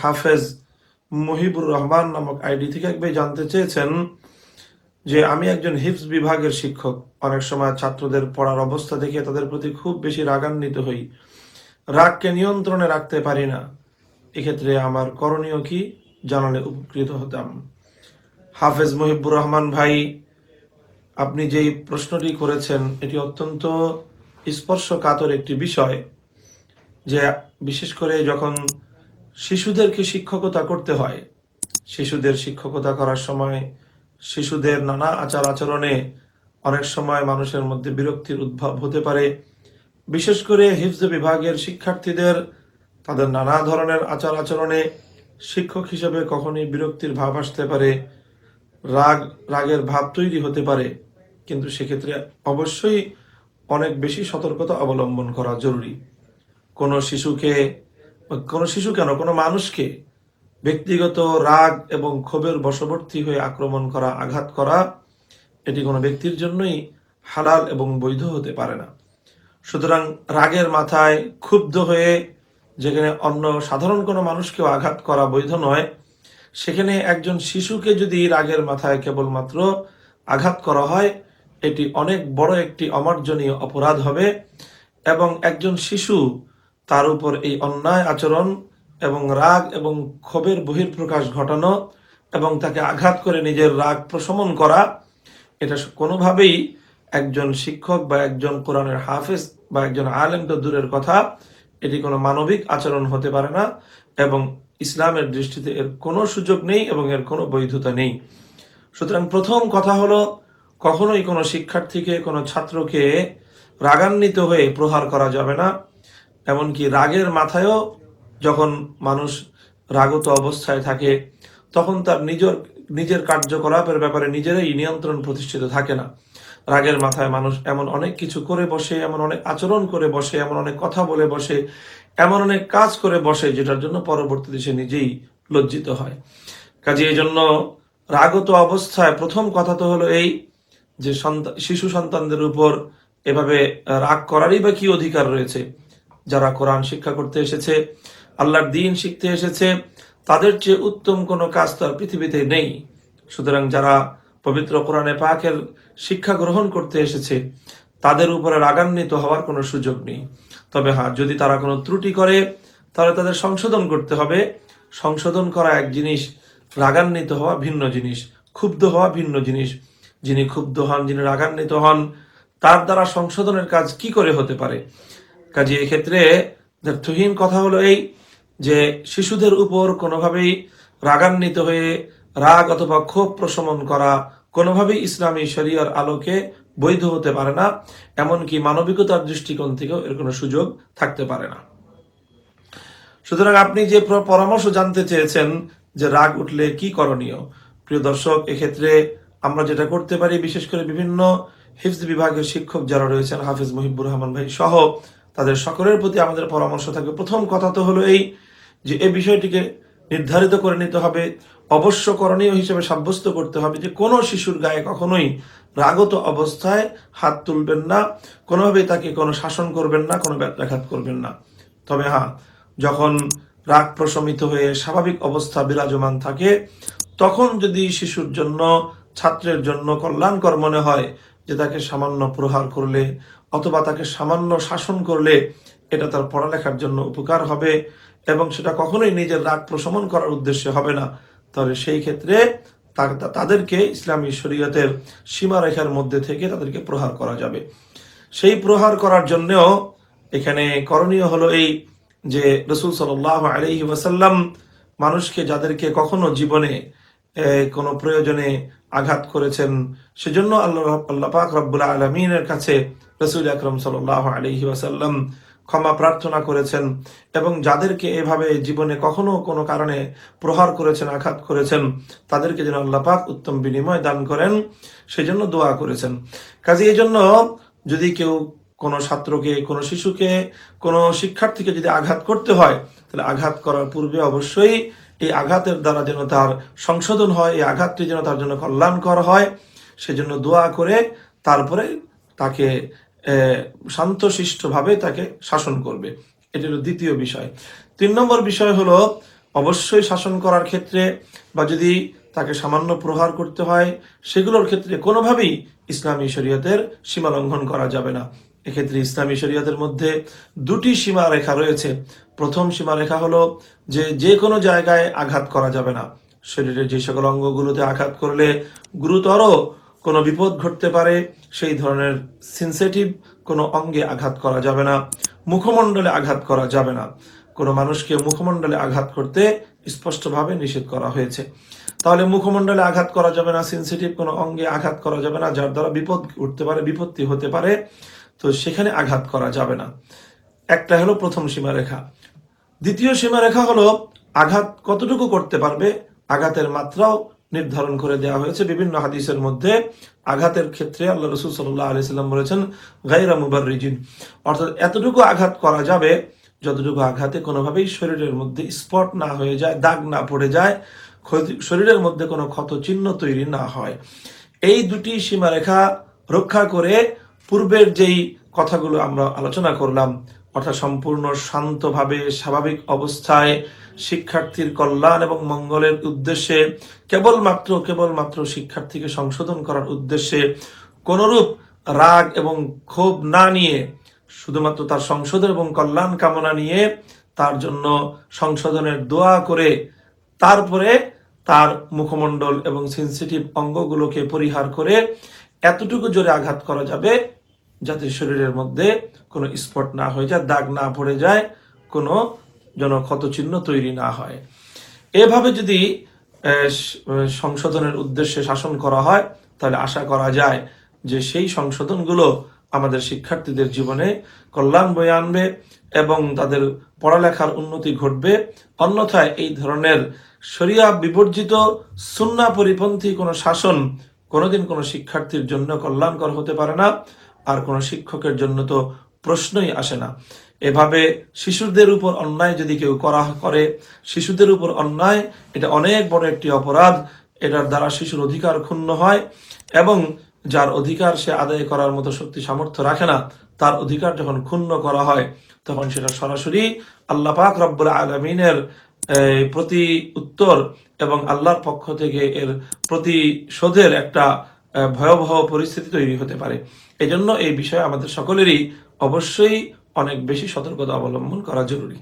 হাফেজ মহিবুর রহমান নামক আইডি থেকে এক ভাই জানতে চেয়েছেন যে আমি একজন হিফজ বিভাগের শিক্ষক। অনেক সময় ছাত্রদের পড়ার অবস্থা দেখে তাদের প্রতি খুব বেশি রাগান্বিত হই, রাগকে নিয়ন্ত্রণে রাখতে পারি না। এক্ষেত্রে আমার করণীয় কি জানালে উপকৃত হতাম। হাফেজ মহিবুর রহমান ভাই, আপনি যেই প্রশ্নটি করেছেন এটি অত্যন্ত স্পর্শকাতর একটি বিষয়, যে বিশেষ করে যখন শিশুদেরকে শিক্ষকতা করতে হয়, শিশুদের শিক্ষকতা করার সময় শিশুদের নানা আচার আচরণে অনেক সময় মানুষের মধ্যে বিরক্তির উদ্ভব হতে পারে। বিশেষ করে হিফজ বিভাগের শিক্ষার্থীদের তাদের নানা ধরনের আচার আচরণে শিক্ষক হিসেবে কখনই বিরক্তির ভাব আসতে পারে, রাগের ভাব তৈরি হতে পারে। কিন্তু সেক্ষেত্রে অবশ্যই অনেক বেশি সতর্কতা অবলম্বন করা জরুরি। কোনো মানুষকে ব্যক্তিগত রাগ এবং ক্ষোভের বশবর্তী হয়ে আক্রমণ করা, আঘাত করা, এটি কোনো ব্যক্তির জন্যই হালাল এবং বৈধ হতে পারে না। সুতরাং রাগের মাথায় ক্ষুব্ধ হয়ে যেখানে অন্য সাধারণ কোনো মানুষকেও আঘাত করা বৈধ নয়, সেখানে একজন শিশুকে যদি রাগের মাথায় কেবলমাত্র আঘাত করা হয়, এটি অনেক বড় একটি অমার্জনীয় অপরাধ হবে। এবং একজন শিশু তার উপর এই অন্যায় আচরণ এবং রাগ এবং ক্ষোভের বহিঃপ্রকাশ ঘটানো এবং তাকে আঘাত করে নিজের রাগ প্রশমন করা, এটা কোনোভাবেই একজন শিক্ষক বা একজন কোরআনের হাফেজ বা একজন আলেম তো দূরের কথা, এটি কোনো মানবিক আচরণ হতে পারে না এবং ইসলামের দৃষ্টিতে এর কোনো সুযোগ নেই এবং এর কোনো বৈধতা নেই। সুতরাং প্রথম কথা হলো, কখনোই কোনো শিক্ষার্থীকে, কোনো ছাত্রকে রাগান্বিত হয়ে প্রহার করা যাবে না। এমনকি রাগের মাথায়ও যখন মানুষ রাগত অবস্থায় থাকে, তখন তার নিজের কার্যকলাপের ব্যাপারে নিজেরাই নিয়ন্ত্রণ প্রতিষ্ঠিত থাকে না। রাগের মাথায় মানুষ এমন অনেক কিছু করে বসে, এমন অনেক আচরণ করে বসে, এমন অনেক কথা বলে বসে, এমন অনেক কাজ করে বসে, যেটার জন্য পরবর্তীতে সে নিজেই লজ্জিত হয়। কাজে এই জন্য রাগত অবস্থায় প্রথম কথা তো হলো এই যে শিশু সন্তানদের উপর এভাবে রাগ করারই বা কি অধিকার রয়েছে? যারা কোরআন শিক্ষা করতে এসেছে, আল্লাহর দ্বীন শিখতে এসেছে, তাদের চেয়ে উত্তম কোনো কাজ তো আর পৃথিবীতে নেই। সুতরাং যারা পবিত্র কোরআনে পাকের শিক্ষা গ্রহণ করতে এসেছে, তাদের উপরে রাগান্বিত হওয়ার কোনো সুযোগ নেই। তবে হ্যাঁ, যদি তারা কোনো ত্রুটি করে তাহলে তাদের সংশোধন করতে হবে। সংশোধন করা এক জিনিস, রাগান্বিত হওয়া ভিন্ন জিনিস, ক্ষুব্ধ হওয়া ভিন্ন জিনিস। যিনি ক্ষুব্ধ হন, যিনি রাগান্বিত হন, তার দ্বারা সংশোধনের কাজ কি করে হতে পারে? কাজে এক্ষেত্রে তুহিন কথা হলো এই যে শিশুদের উপর কোনোভাবেই রাগান্বিত হয়ে রাগ অথবা ক্ষোভ প্রশমন করা কোনোভাবেই ইসলামী শরিয়ার আলোকে বৈধ হতে পারে না। এমনকি মানবিকতার দৃষ্টিকোণ থেকেও এর কোনো সুযোগ থাকতে পারে না। সুতরাং আপনি যে পরামর্শ জানতে চেয়েছেন যে রাগ উঠলে কি করণীয়, প্রিয় দর্শক, এক্ষেত্রে আমরা যেটা করতে পারি, বিশেষ করে বিভিন্ন হিফজ বিভাগের শিক্ষক যারা রয়েছেন, হাফেজ মহিবুর রহমান ভাই সহ, তাদের সকলের প্রতি আমাদের পরামর্শ থাকবে। প্রথম কথা তো হলো এই যে এই বিষয়টিকে নির্ধারিত করে নিতে হবে, অবশ্য করণীয় হিসেবে সাব্যস্ত করতে হবে যে কোনো শিশুর গায়ে কখনোই রাগত অবস্থায় হাত তুলবেন না, কোনোভাবেই তাকে কোনো শাসন করবেন না, কোনো ব্যাঘাত করবেন না। তবে হ্যাঁ, যখন রাগ প্রশমিত হয়ে স্বাভাবিক অবস্থা বিরাজমান থাকে, তখন যদি শিশুর জন্য, ছাত্রের জন্য কল্যাণকর মনে হয় যে তাকে সামান্য প্রহার করলে অথবা তাকে সামান্য শাসন করলে এটা তার পড়ালেখার জন্য উপকার হবে এবং সেটা কখনোই নিজের রাগ প্রশমন করার উদ্দেশ্যে হবে না, তাহলে সেই ক্ষেত্রে তাদেরকে ইসলামী শরীয়তের সীমারেখার মধ্যে থেকে তাদেরকে প্রহার করা যাবে। সেই প্রহার করার জন্যও এখানে করণীয় হলো এই যে রাসূল সাল্লাল্লাহু আলাইহি ওয়াসাল্লাম মানুষকে, যাদেরকে কখনো জীবনে কোনো প্রয়োজনে আঘাত করেছেন, সেজন্য আল্লাহ পাক রব্বুল আলামিনের কাছে রাসূল আকরাম সাল্লাল্লাহু আলাইহি ওয়াসাল্লাম ক্ষমা প্রার্থনা করেছেন এবং যাদেরকে এভাবে জীবনে কখনো কোনো কারণে প্রহার করেছেন, আঘাত করেছেন, তাদেরকে যেন আল্লাহ পাক উত্তম বিনিময় দান করেন, সেজন্য দোয়া করেছেন। কাজে এই জন্য যদি কেউ কোনো ছাত্রকে, কোনো শিশুকে, কোনো শিক্ষার্থীকে যদি আঘাত করতে হয়, তাহলে আঘাত করার পূর্বে অবশ্যই এই আঘাতের দ্বারা যেন তার সংশোধন হয়, এই আঘাতটি যেন তার জন্য কল্যাণকর হয়, সেজন্য দোয়া করে তারপরে তাকে শান্তশিষ্টভাবে তাকে শাসন করবে। এটি হলো দ্বিতীয় বিষয়। 3 নম্বর বিষয় হলো অবশ্যই শাসন করার ক্ষেত্রে বা যদি তাকে সামান্য প্রহার করতে হয় সেগুলোর ক্ষেত্রে কোনোভাবেই ইসলামী শরীয়তের সীমা লঙ্ঘন করা যাবে না। এক্ষেত্রে ইসলামী শরীয়তের মধ্যে দুটি সীমারেখা রয়েছে। প্রথম সীমারেখা হলো যে কোনো জায়গায় আঘাত করা যাবে না। শরীরের যে সকল অঙ্গগুলোতে আঘাত করলে গুরুতর কোনো বিপদ ঘটতে পারে সেই ধরনের সেনসিটিভ কোনো অঙ্গে আঘাত করা যাবে না। মুখমণ্ডলে আঘাত করা যাবে না। কোনো মানুষকে মুখমণ্ডলে আঘাত করতে স্পষ্টভাবে নিষেধ করা হয়েছে। তাহলে মুখমণ্ডলে আঘাত করা যাবে না, সেনসিটিভ কোনো অঙ্গে আঘাত করা যাবে না যার দ্বারা বিপদ উঠতে পারে, বিপত্তি হতে পারে, তো সেখানে আঘাত করা যাবে না। একটা হলো প্রথম সীমারেখা। দ্বিতীয় সীমারেখা হলো আঘাত কতটুকু করতে পারবে, আঘাতের মাত্রাও নির্ধারণ করে দেওয়া হয়েছে বিভিন্ন হাদিসের মধ্যে। আঘাতের ক্ষেত্রে আল্লাহ রাসূল সাল্লাল্লাহু আলাইহি সাল্লাম বলেছেন গায়রা মুবাররিজিন, অর্থাৎ এতটুকু আঘাত করা যাবে যতটুকু আঘাতে কোনোভাবেই শরীরের মধ্যে স্পট না হয়ে যায়, দাগ না পড়ে যায়, শরীরের মধ্যে কোনো ক্ষত চিহ্ন তৈরি না হয়। এই দুটি সীমারেখা রক্ষা করে পূর্বের যেই কথাগুলো আমরা আলোচনা করলাম, অর্থাৎ সম্পূর্ণ শান্তভাবে স্বাভাবিক অবস্থায় শিক্ষার্থীর কল্যাণ এবং মঙ্গলের উদ্দেশ্যে কেবলমাত্র শিক্ষার্থীকে সংশোধন করার উদ্দেশ্যে কোনরূপ রাগ এবং ক্ষোভ না নিয়ে শুধুমাত্র তার সংশোধন এবং কল্যাণ কামনা নিয়ে তার জন্য সংশোধনের দোয়া করে তারপরে তার মুখমণ্ডল এবং সেনসিটিভ অঙ্গগুলোকে পরিহার করে এতটুকু জোরে আঘাত করা যাবে যাতে শরীরের মধ্যে কোনো স্পট না হয়ে যায়, দাগ না পড়ে যায়, কোনো যেন ক্ষতচিহ্ন তৈরি না হয়। এভাবে যদি সংশোধনের উদ্দেশ্যে শাসন করা হয় তাহলে আশা করা যায় যে সেই সংশোধনগুলো আমাদের শিক্ষার্থীদের জীবনে কল্যাণ বয়ে আনবে এবং তাদের পড়ালেখার উন্নতি ঘটবে। অন্যথায় এই ধরনের শরিয়া বিবর্জিত সুন্নাহ পরিপন্থী কোনো শাসন কোনোদিন কোনো শিক্ষার্থীর জন্য কল্যাণকর হতে পারে না, আর কোনো শিক্ষকের জন্য তো প্রশ্নই আসে না। এভাবে শিশুদের উপর অন্যায় যদি কেউ করে, শিশুদের উপর অন্যায়, এটা অনেক বড় একটি অপরাধ। এটার দ্বারা শিশুর অধিকার ক্ষুণ্ণ হয় এবং যার অধিকার সে আদায় করার মতো শক্তি সামর্থ্য রাখে না, তার অধিকার যখন ক্ষুণ্ণ করা হয় তখন সেটা সরাসরি আল্লাহ পাক রব্বুল আলামিনের প্রতি উত্তর এবং আল্লাহর পক্ষ থেকে এর প্রতিশোধের একটা ভয়াবহ পরিস্থিতি তৈরি হতে পারে। এজন্য এই বিষয়ে আমাদের সকলেরই অবশ্যই অনেক বেশি সতর্কতা অবলম্বন করা জরুরি।